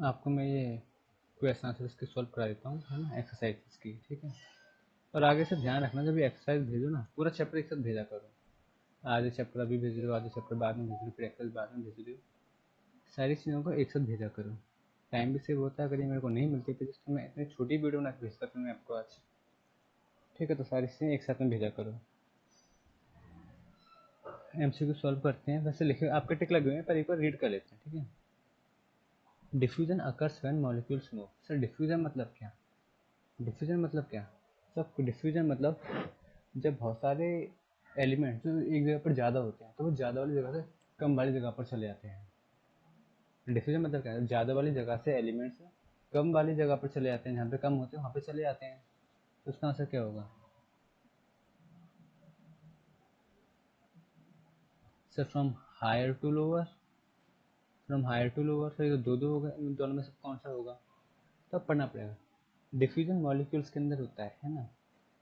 आपको मैं ये क्वेश्चन आंसर इसके सॉल्व करा देता हूँ, है ना, एक्सरसाइज की, ठीक है। और आगे से ध्यान रखना, जब ये एक्सरसाइज भेजो ना, पूरा चैप्टर एक साथ भेजा करो। आधे चैप्टर अभी भेज रहे हो, आधे चैप्टर बाद में भेज रहे हो, फिर एक्सरसाइज बाद में भेज रहे हो। सारी चीज़ों को एक साथ भेजा करो, टाइम भी सेव होता है। अगर ये मेरे को नहीं मिलती तो जिससे मैं इतनी छोटी वीडियो ना भेजता फिर मैं आपको आज, ठीक है। तो सारी चीज़ें एक साथ में भेजा करो। एमसीक्यू सॉल्व करते हैं। वैसे लिखे आपके टिक लगे हुए हैं, पर एक बार रीड कर लेते हैं, ठीक है। Diffusion occurs when molecules move. Sir diffusion मतलब क्या? डिफ्यूजन मतलब क्या? सर डिफ्यूजन मतलब जब बहुत सारे एलिमेंट्स जो एक जगह पर ज़्यादा होते हैं तो वो ज़्यादा वाली जगह से कम वाली जगह पर चले जाते हैं। डिफ्यूजन मतलब क्या है? ज़्यादा वाली जगह से एलिमेंट्स कम वाली जगह पर चले जाते हैं, जहाँ पे कम होते हैं वहाँ पे चले जाते हैं। तो उसका आंसर क्या होगा? Sir from higher to lower. From higher to lower, sir ये तो दो हो गए, इन दोनों में से कौन सा होगा? तो अब पढ़ना पड़ेगा। डिफ्यूजन मॉलिक्यूल्स के अंदर होता है ना।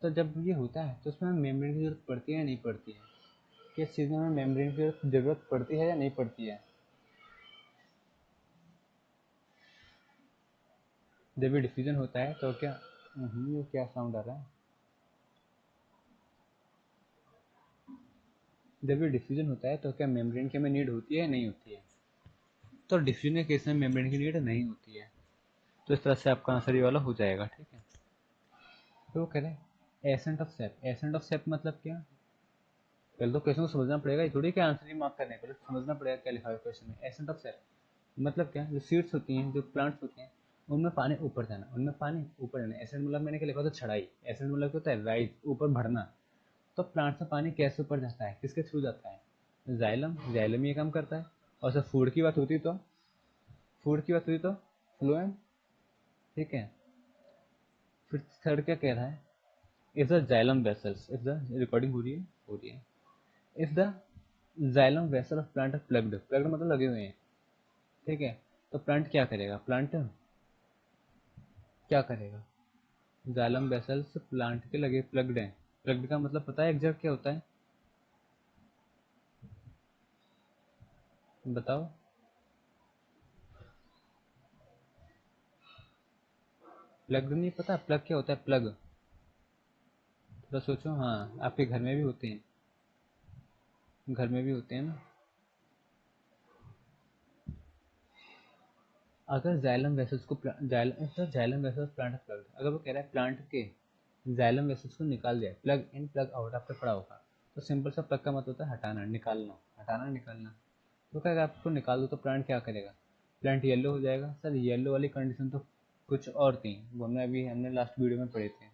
तो जब ये होता है तो उसमें हमें मेम्ब्रेन की जरूरत पड़ती है या नहीं पड़ती है? किस चीज़ में हमें मेम्ब्रेन की जरूरत पड़ती है या नहीं पड़ती है? जब भी डिफ्यूजन होता है तो क्या, ये क्या साउंड आ रहा है? जब भी डिफ्यूजन होता है तो क्या मेम्ब्रेन की हमें नीड होती है या नहीं होती है? तो डिफ्यूजन के केस में मेम्ब्रेन की नीड नहीं होती है। तो इस तरह से आपका आंसर ये वाला हो जाएगा, ठीक है। तो वो कह रहे हैं ascent of sap. Ascent of sap मतलब क्या? पहले तो क्वेश्चन को समझना पड़ेगा, ये थोड़ी कि आंसर ही मार्क करने, पहले समझना पड़ेगा क्या लिखा है क्वेश्चन में। एसेंट ऑफ सेप मतलब क्या? जो सीड्स होती हैं, जो प्लांट्स होते हैं, उनमें पानी ऊपर जाना, उनमें पानी ऊपर जाना। एसेंट मतलब मैंने क्या लिखा था? छड़ाई। एसेंट मतलब क्या होता है? राइज, ऊपर बढ़ना। तो प्लांट में पानी कैसे ऊपर जाता है, किसके थ्रू जाता है? जाइलम। जाइलम ये काम करता है। और सर फूड की बात होती तो, फूड की बात हुई तो फ्लोएम, ठीक है। फिर थर्ड क्या कह रहा है? If the xylem vessels, if the, recording हो रही है? हो रही है। If the xylem vessel of plant plugged, plugged मतलब लगे हुए हैं, ठीक है। तो प्लांट क्या करेगा? प्लांट क्या करेगा? जाइलम वेसल्स प्लांट के लगे प्लग्ड हैं। प्लग्ड का मतलब पता है एग्जैक्ट क्या होता है? बताओ। प्लग्ड नहीं पता? प्लग क्या होता है? प्लग, थोड़ा सोचो। हाँ, आपके घर में भी होते हैं, घर में भी होते हैं ना। अगर जाइलम वेसल्स को जाइलम वेसल्स प्लांट प्लग, अगर वो कह रहा है प्लांट के जाइलम वेसल्स को निकाल दिया, प्लग इन प्लग आउट आपने पढ़ा होगा। तो सिंपल सा प्लग का मतलब होता है हटाना, निकालना, हटाना निकालना। तो क्या आपको निकाल दो तो प्लांट क्या करेगा? प्लांट येलो हो जाएगा। सर येलो वाली कंडीशन तो कुछ और थी, वो हमने लास्ट वीडियो में पढ़े थे।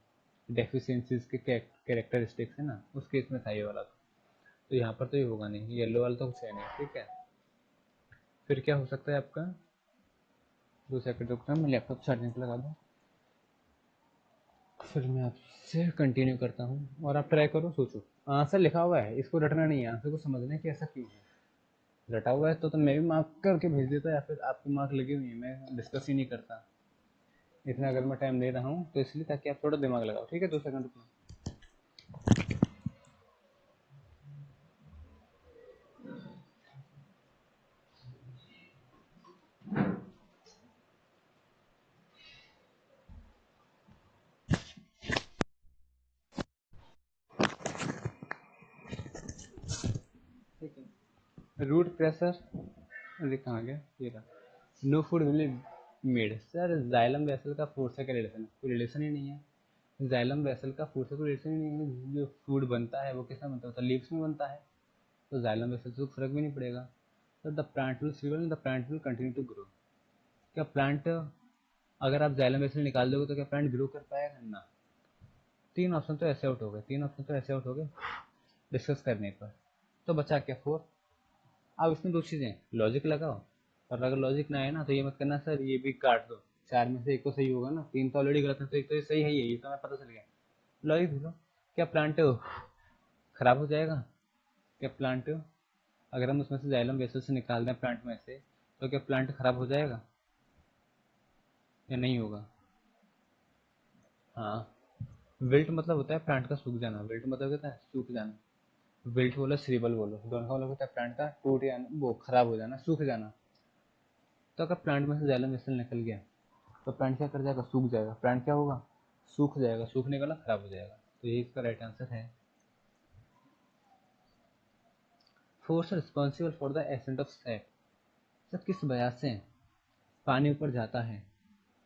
डेफिशिएंसीज के कैरेक्टरिस्टिक्स है ना, उस केस में था ये वाला। तो यहाँ पर तो ये होगा नहीं, येलो वाला तो कुछ है नहीं, ठीक है। फिर क्या हो सकता है आपका? 2 सेकंड रुकना, मैं लैपटॉप चार्जिंग पे लगा दूँ, फिर मैं आपसे कंटिन्यू करता हूँ। और आप ट्राई करो, सोचो। आंसर लिखा हुआ है, इसको रटना नहीं है, आंसर को समझना है कि ऐसा क्यों है। रटा हुआ है तो मैं भी मार्क करके भेज देता, या फिर आपको मार्क लगी हुई है, मैं डिस्कस ही नहीं करता। इतना अगर मैं टाइम दे रहा हूँ तो इसलिए ताकि आप थोड़ा दिमाग लगाओ, ठीक है। 2 सेकंड रुकना। ठीक है। रूट प्रेशर, अरे कहाँ गया, ये रहा। No food will made. Sir xylem vessel का फूड से क्या रिलेशन है? कोई रिलेशन ही नहीं है। जाइलम वेसल का फूड से कोई रिलेशन ही नहीं है। जो फूड बनता है वो किसमें बनता है? लीव्स में बनता है। तो जाइलम वेसल से फर्क भी नहीं पड़ेगा। तो the plant will swivel and the plant will continue to grow. क्या प्लांट, अगर आप जाइलम वेसल निकाल दोगे तो क्या प्लांट ग्रो कर पाएगा? ना। तीन ऑप्शन तो ऐसे आउट हो गए, तीन ऑप्शन तो ऐसे आउट हो गए डिस्कस करने पर। तो बचा क्या? 4। अब इसमें दो चीज़ें, लॉजिक लगाओ। और अगर लॉजिक ना आए ना तो ये मत करना सर ये भी काट दो, 4 में से एक तो सही होगा ना, 3 तो ऑलरेडी गलत है, तो एक तो ये सही है, ये तो हमें पता चल गया। लॉजिक ढूंढो। क्या प्लांट खराब हो जाएगा? क्या प्लांट, अगर हम उसमें से जाइलम वेसल से निकाल दें प्लांट में से, तो क्या प्लांट खराब हो जाएगा या नहीं होगा? हाँ। विल्ट मतलब होता है प्लांट का सूख जाना, विल्ट मतलब होता है सूख जाना। विल्ट बोलो, श्रीबल बोलो, दोनों का मतलब होता है प्लांट का टूट जाना, वो खराब हो जाना, सूख जाना। तो अगर प्लांट में से जाइलम गैस निकल गया तो प्लांट क्या कर जाएगा, सूख जाएगा। प्लांट क्या होगा, सूख जाएगा, सूखने वाला खराब हो जाएगा। तो ये इसका राइट आंसर है। Force responsible for the ascent of SAP, sir किस वजह से पानी ऊपर जाता है।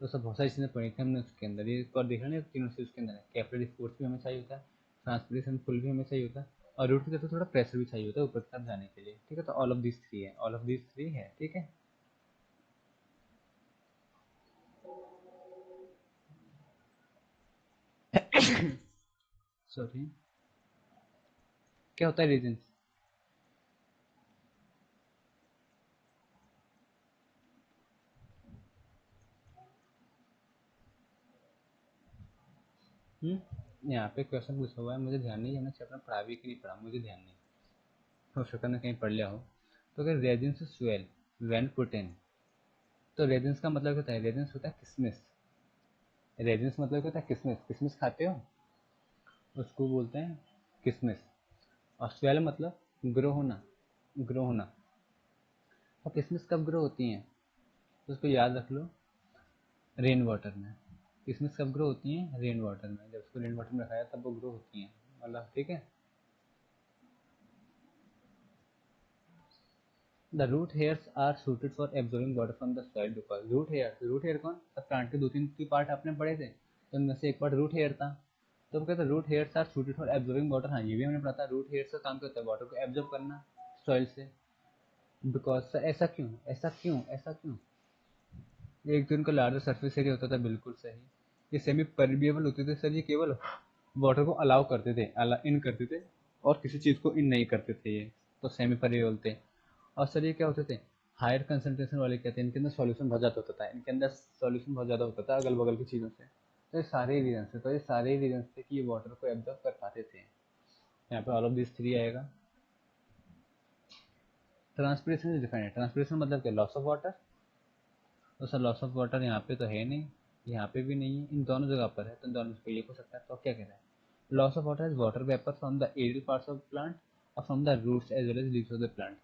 तो सब बहुत सारी चीज़ें पढ़ी थी हमने उसके अंदर, ये और देखा ना तीनों चीज़ उसके अंदर है। कैपिलरी फोर्स भी हमें चाहिए होता है, ट्रांसपिरेशन पुल भी हमें चाहिए होता है, और रूट के तो थोड़ा प्रेशर भी चाहिए होता है ऊपर की तरफ जाने के लिए। ठीक है, तो ऑल ऑफ दिस थ्री है, ऑल ऑफ दिस थ्री है। ठीक है, सॉरी, क्या होता है रीजन। यहाँ पे क्वेश्चन पूछा हुआ है, मुझे ध्यान नहीं है, हमने चैप्टर पढ़ा भी कि नहीं पढ़ा, मुझे ध्यान नहीं, हो सकता है कहीं पढ़ लिया हो। तो अगर resin swell when put in, तो रेजिन्स का मतलब क्या होता है, रेजिन्स होता है किसमिस। रेजिन्स मतलब क्या होता है, किसमिस। किसमिस खाते हो, उसको बोलते हैं किसमिस। और स्वेल मतलब ग्रो होना, ग्रो होना। और किसमिस कब ग्रो होती हैं, तो उसको याद रख लो, रेन वाटर में। किसमिस कब ग्रो होती हैं, रेन वाटर में। जब उसको रेन वाटर में रखाया तब वो ग्रो होती हैं, मतलब ठीक है। The root hairs are suited for absorbing water from the soil because root hair, root hair कौन, सब प्लांट के दो तीन पार्ट आपने पढ़े थे, तो उनमें से एक पार्ट रूट हेयर था। तो वो कहते हैं root hairs are suited for absorbing water. हाँ, ये भी हमने पढ़ा था, रूट हेयर्स का काम क्या होता है, वाटर को एब्जॉर्ब करना सॉइल से। बिकॉज ऐसा क्यों, ऐसा क्यों, ऐसा क्यों। एक तो इनका लार्जर सरफेस एरिया होता था, बिल्कुल सही। ये सेमी परमिएबल होते थे सर, ये केवल वाटर को अलाउ करते थे, इन करते थे, और किसी चीज़ को इन नहीं करते थे ये, तो सेमी परमिएबल थे। और सर ये क्या होते थे, हायर कंसंट्रेशन वाले क्या थे, इनके अंदर सॉल्यूशन बहुत ज़्यादा होता था, इनके अंदर सॉल्यूशन बहुत ज़्यादा होता था अगल बगल की चीज़ों से। तो ये सारे रीजन थे, तो ये सारे रीजन थे कि ये वाटर को एब्जॉर्ब कर पाते थे। यहाँ पे ऑल ऑफ दिस थ्री आएगा। ट्रांसपिरेशन इज डिफाइंड, ट्रांसपिरेशन मतलब क्या, लॉस ऑफ वाटर। तो सर लॉस ऑफ वाटर यहाँ पे तो है नहीं, यहाँ पे भी नहीं है, इन दोनों जगह पर है, तो इन दोनों पे ये हो सकता है। तो क्या कह रहा है, loss of water is water vapour from the aerial parts of plant और from the roots as well as leaves of the plant.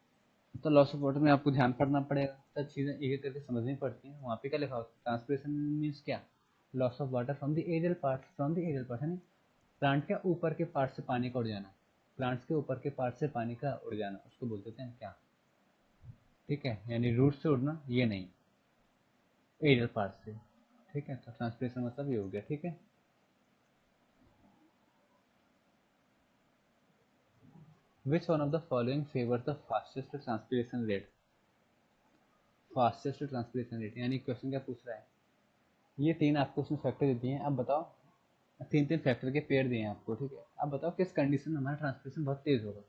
तो लॉस ऑफ वाटर में आपको ध्यान पड़ना पड़ेगा, सब चीज़ें एक एक करके समझनी पड़ती हैं। वहाँ पे क्या लिखा होता है, ट्रांसपिरेशन मीन्स क्या, loss of water from the aerial part, from the aerial part यानी प्लांट के ऊपर के पार्ट से पानी का उड़ जाना, प्लांट्स के ऊपर के पार्ट से पानी का उड़ जाना, उसको बोलते हैं क्या। ठीक है, यानी रूट से उड़ना ये नहीं, एरियल पार्ट से। ठीक है, तो ट्रांसपिरेशन मतलब ये हो गया। ठीक है, which one of the following favour the fastest transpiration rate, fastest transpiration rate यानी क्वेश्चन क्या पूछ रहा है, ये तीन आपको उसने फैक्टर दे दिए हैं, अब बताओ, तीन तीन फैक्टर के पेयर दिए हैं आपको। ठीक है, अब बताओ किस कंडीशन में हमारा ट्रांसपिरेशन बहुत तेज होगा।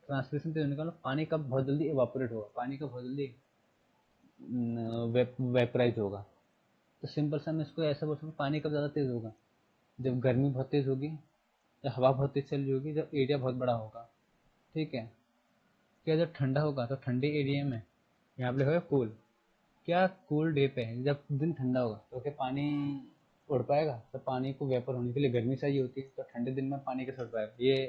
ट्रांसपिरेशन तेज होने का मतलब पानी कब बहुत जल्दी इवापोरेट होगा, पानी का बहुत जल्दी वेपराइज होगा। तो सिंपल सा मैं इसको ऐसा बोल सकता हूँ, पानी कब ज़्यादा तेज होगा, जब गर्मी बहुत तेज होगी, जब हवा बहुत तेज चल रही होगी, जब एरिया बहुत बड़ा होगा। ठीक है, क्या जब ठंडा होगा तो ठंडे एरिया में, यहाँ पे लिखा है कूल, क्या कूल डे पे है, जब दिन ठंडा होगा तो क्या पानी उड़ पाएगा, तो पानी को वेपर होने के लिए गर्मी चाहिए होती है, तो ठंडे दिन में पानी कैसे उड़ पाएगा, ये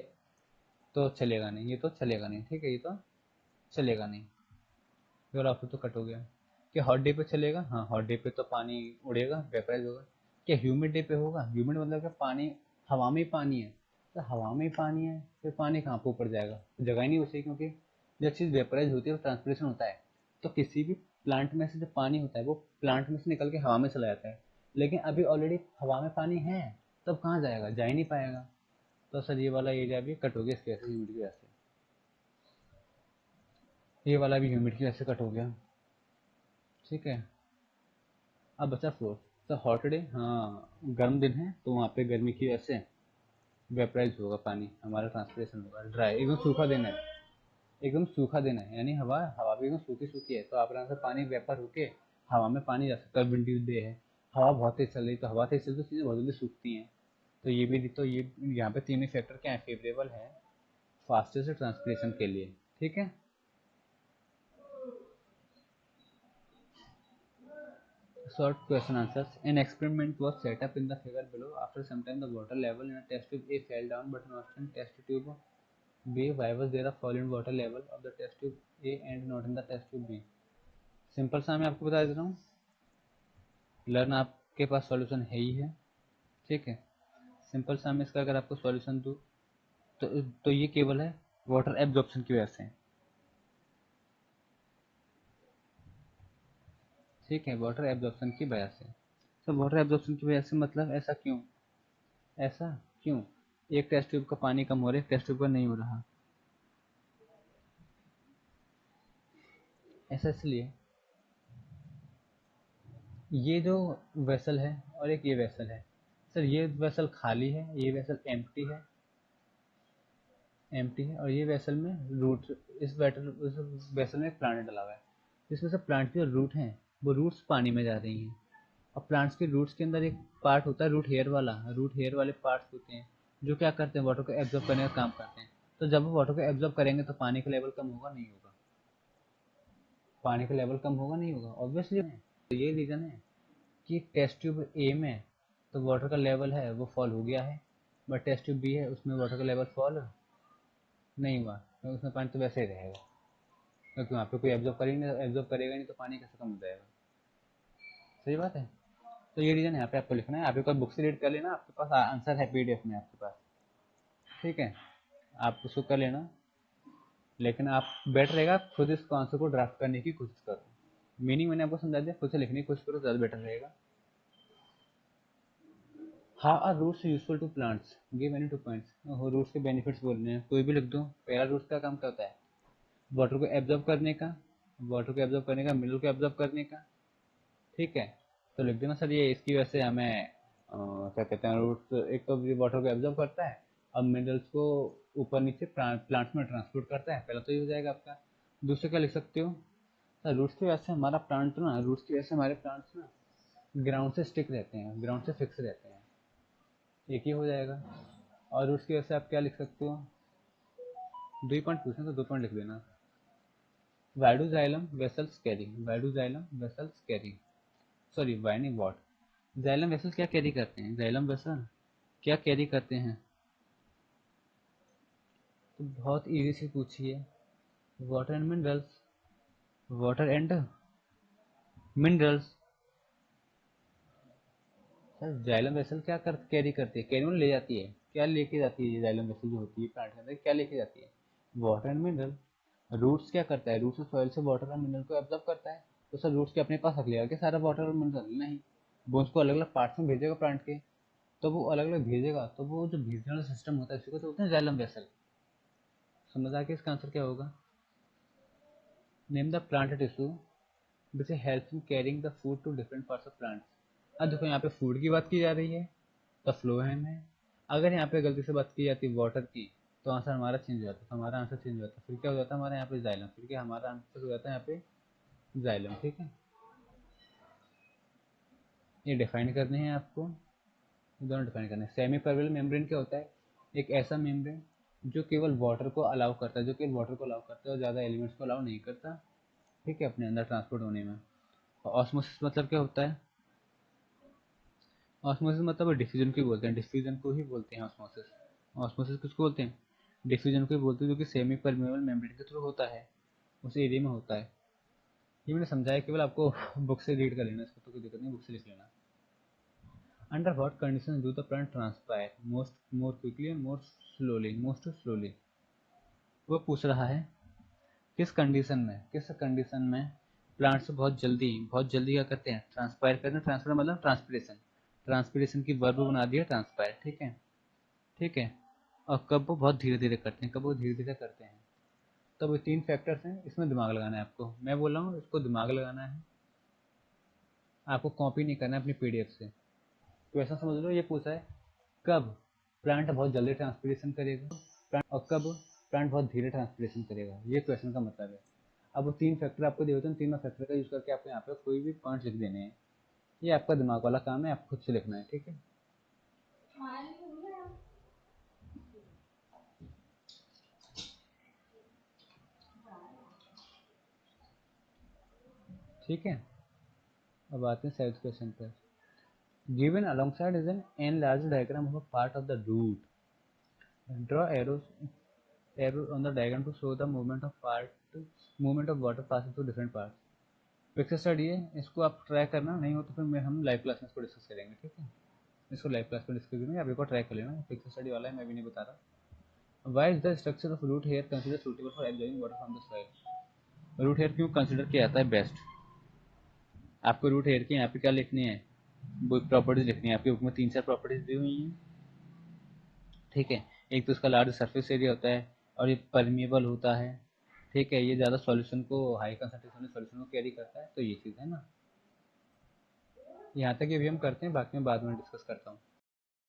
तो चलेगा नहीं, ये तो चलेगा नहीं। ठीक है, ये तो चलेगा नहीं, ये वाला ऑप्शन तो कट हो गया। क्या हॉट डे पे चलेगा, हाँ हॉट डे पे तो पानी उड़ेगा, वेपराइज होगा। क्या ह्यूमिड डे पे होगा, ह्यूमिड मतलब क्या, पानी हवा में ही पानी है, तो हवा में ही पानी है, फिर पानी कहाँ पे ऊपर जाएगा, जगह ही नहीं बचेगी, क्योंकि जब चीज़ वेपराइज होती है तो ट्रांसपिरेशन होता है, तो किसी भी प्लांट में से जो पानी होता है वो प्लांट में से निकल के हवा में चला जाता है, लेकिन अभी ऑलरेडी हवा में पानी है, तब कहाँ जाएगा, जा ही नहीं पाएगा। तो सर ये वाला एरिया भी कट हो गया इसकी वजह से, ह्यूमिड की वजह से, ये वाला भी ह्यूमिड की वजह से कट हो गया। ठीक है, अब बचा फ्लोर। तो हॉट डे, हाँ गर्म दिन है तो वहाँ पे गर्मी की वजह से वेपराइज होगा पानी, हमारा ट्रांसपिरेशन होगा। ड्राई एकदम सूखा दिन है, एकदम सूखा दिन है, यानी हवा हवा भी एकदम सूखी सूखी है, तो आप आराम से पानी वेपर होके हवा में पानी जा सकता है। विंडी डे है, हवा बहुत तेज चल रही, तो हवा तेज चल तो चीज़ें बहुत जल्दी सूखती हैं। तो ये भी, तो ये यहाँ पे तीनों फैक्टर क्या है, फेवरेबल है फास्टेस्ट ट्रांसपिरेशन के लिए। ठीक है, short question answers. An experiment was set up in the figure below. After some time, the water level in a test tube A fell down, but not in test tube B. Why was there a fall in water level of the test tube A and not in the test tube B? Simple सा मैं आपको बता देता हूँ, learn आपके पास solution है ही है, ठीक है। सिंपल सा मैं इसका अगर आपको सॉल्यूशन दूँ तो ये केवल है वाटर एब्जॉर्प्शन की वजह से, ठीक है, वाटर एब्जॉर्प्शन की वजह से। तो वाटर एब्जॉर्प्शन की वजह से मतलब ऐसा क्यों, ऐसा क्यों, एक टेस्ट ट्यूब का पानी कम हो रहा है, एक टेस्ट ट्यूब का नहीं हो रहा, ऐसा इसलिए ये जो वेसल है और एक ये वेसल है, सर ये वेसल खाली है, ये वेसल एम्प्टी है, एम्प्टी है, और ये वेसल में रूट, इस वेसल में एक प्लांट डला हुआ है, जिसमें से प्लांट की जो रूट हैं वो रूट्स पानी में जा रही हैं, और प्लांट्स के रूट्स के अंदर एक पार्ट होता है रूट हेयर वाला, रूट हेयर वाले पार्ट्स होते हैं जो क्या करते हैं, वाटर को एब्जॉर्ब करने का काम करते हैं। तो जब वो वाटर को एब्जॉर्ब करेंगे तो पानी का लेवल कम होगा नहीं होगा, पानी का लेवल कम होगा नहीं होगा, ऑब्वियसली। तो ये रीज़न है कि टेस्ट ट्यूब ए में तो वाटर का लेवल है वो फॉल हो गया है, बट टेस्ट ट्यूब बी है उसमें वाटर का लेवल फॉल नहीं हुआ, तो उसमें पानी तो वैसे ही रहेगा, क्योंकि वहाँ पे कोई एब्जॉर्ब करेंगे, एब्जॉर्ब करेगा नहीं तो पानी कैसे कम हो जाएगा, सही बात है। तो ये रीज़न यहाँ पे आपको लिखना है, आप एक बार बुक से रीड कर लेना, आपके पास आंसर है पीडीएफ में आपके पास, ठीक है, आप उसको कर लेना। लेकिन आप बेटर रहेगा खुद इसको आंसर को ड्राफ्ट करने की कोशिश करो, मीनिंग मैंने आपको समझा दिया, खुद से लिखने की कोशिश करो, ज़्यादा बेटर रहेगा। How are roots useful to plants, give any 2 points, roots के बेनिफिट्स बोलने हैं, कोई भी लिख दो। पहला रूट्स का काम क्या होता है, वाटर को एब्जॉर्ब करने का, वाटर को एब्जॉर्ब करने का, मिनरल को एब्जॉर्ब करने का, ठीक है। तो लिख देना सर ये इसकी वजह से हमें क्या कहते हैं, रूट्स एक तो वाटर को एब्जॉर्ब करता है और मिनरल्स को ऊपर नीचे प्लांट्स में ट्रांसपोर्ट करता है, पहला तो ये हो जाएगा आपका। दूसरे क्या लिख सकते हो, सर रूट्स की वजह से हमारा प्लांट ना, रूट्स की वजह से हमारे प्लांट्स ना ग्राउंड से स्टिक रहते हैं, ग्राउंड से फिक्स रहते हैं, एक ही हो जाएगा। और रूट्स की वजह से आप क्या लिख सकते हो, 2 ही पॉइंट पूछना तो 2 पॉइंट लिख देना। Why do xylem vessels carry, why do xylem vessels carry, sorry why नहीं वॉट, जाइलम वेसल क्या कैरी करते हैं, जाइलम वेसल क्या कैरी करते हैं, तो बहुत इजी से पूछिए, water and minerals, water and minerals. Sir xylem vessel क्या कर कैरी करती है, कैरी में ले जाती है, क्या लेके जाती है, ये जाइलम वेसल जो होती है प्लांट के अंदर क्या लेके जाती है, वाटर एंड मिनरल। रूट्स क्या करता है, रूट्स सॉइल से वाटर और मिनरल को एब्जॉर्ब करता है, तो सर रूट्स के अपने पास रख लेगा क्या सारा वाटर और मिनरल, नहीं, वो उसको अलग अलग पार्ट्स में भेजेगा प्लांट के, तो वो अलग अलग भेजेगा, तो वो जो भेजने वाला सिस्टम होता है उसी को तो बोलते हैं जाइलम वेसल। समझ आ गया इसका आंसर क्या होगा। Name the plant tissue which help in carrying the food to different parts of plants. अब देखो यहाँ पे फूड की बात की जा रही है तो फ्लोएम है, अगर यहाँ पे गलती से बात की जाती वाटर की तो आंसर हमारा चेंज हो जाता, तो हमारा आंसर चेंज हो जाता, फिर क्या हो जाता है हमारे यहाँ पे जाइलम, फिर क्या हमारा आंसर हो जाता है यहाँ पे जाइलम, ठीक है। ये डिफाइन करने हैं आपको, दोनों डिफाइन करने हैं। सेमी परमेबल मेम्ब्रेन क्या होता है, एक ऐसा मेम्ब्रेन जो केवल वाटर को अलाउ करता है, जो केवल वाटर को अलाउ करता है और ज़्यादा एलिमेंट्स को अलाउ नहीं करता, ठीक है, अपने अंदर ट्रांसपोर्ट होने में। और ऑस्मोसिस मतलब क्या होता है, ऑस्मोसिस मतलब डिफ्यूजन को ही बोलते हैं, डिफ्यूजन को ही बोलते हैं ऑस्मोसिस। ऑस्मोसिस किसको बोलते हैं, डिफ्यूजन को ही बोलते हैं, जो कि सेमी परमेबल मेम्ब्रेन के थ्रू होता है, उस एरिया में होता है। ये मैंने समझाया, केवल आपको बुक से रीड कर लेना इसको, तो कोई दिक्कत नहीं, बुक से लिख लेना। Under what condition do the plant transpire most more quickly and more slowly, most slowly, वो पूछ रहा है किस कंडीशन में प्लांट्स बहुत जल्दी क्या करते हैं, ट्रांसपायर करते हैं, ट्रांसपायर मतलब ट्रांसपिरेशन, ट्रांसपिरेशन की वर्ब बना दिया ट्रांसपायर, ठीक है, ठीक है। और कब वो बहुत धीरे धीरे करते हैं, कब वो धीरे धीरे करते हैं, तो वो 3 फैक्टर्स हैं, इसमें दिमाग लगाना है आपको, मैं बोल रहा हूँ इसको दिमाग लगाना है, आपको कॉपी नहीं करना है अपनी पीडीएफ से। क्वेश्चन समझ लो, ये पूछा है कब प्लांट बहुत जल्दी ट्रांसपिरेशन करेगा, और कब प्लांट बहुत धीरे ट्रांसपिरेशन करेगा, ये क्वेश्चन का मतलब है। अब वो 3 फैक्टर आपको दिए होते हैं, तीनों फैक्टर का यूज करके आपको यहाँ पे कोई भी पॉइंट लिख देने हैं, ये आपका दिमाग वाला काम है, आपको खुद से लिखना है, ठीक है। ठीक है, अब आते हैं 7th क्वेश्चन पर। Given alongside is an enlarged diagram of a part of the root. Draw arrows on the diagram to show the movement of water passing through different parts. Picture study है, इसको आप try करना, नहीं हो तो फिर मैं हम लाइव क्लास में इसको डिस्कस करेंगे, ठीक है। इसको लाइव क्लास में डिस्कस करेंगे, आप एक बार ट्राई कर लेना, पिक्चर स्टडी वाला है, मैं भी नहीं बता रहा। Why is the structure of root hair consider suitable for absorbing water from the soil. Root hair क्यों कंसिडर किया जाता है बेस्ट? आपको रूट हेयर की यहाँ पे क्या लिखनी है, वो प्रॉपर्टीज लिखनी है, आपकी बुक में 3-4 प्रॉपर्टीज दी हुई हैं, ठीक है। एक तो इसका लार्ज सरफेस एरिया होता है, और ये परमिएबल होता है, ठीक है। ये ज़्यादा सॉल्यूशन को, हाई कंसंट्रेशन सॉल्यूशन को कैरी करता है, तो ये चीज़ है ना। यहाँ तक ये भी हम करते हैं, बाकी मैं बाद में डिस्कस करता हूँ।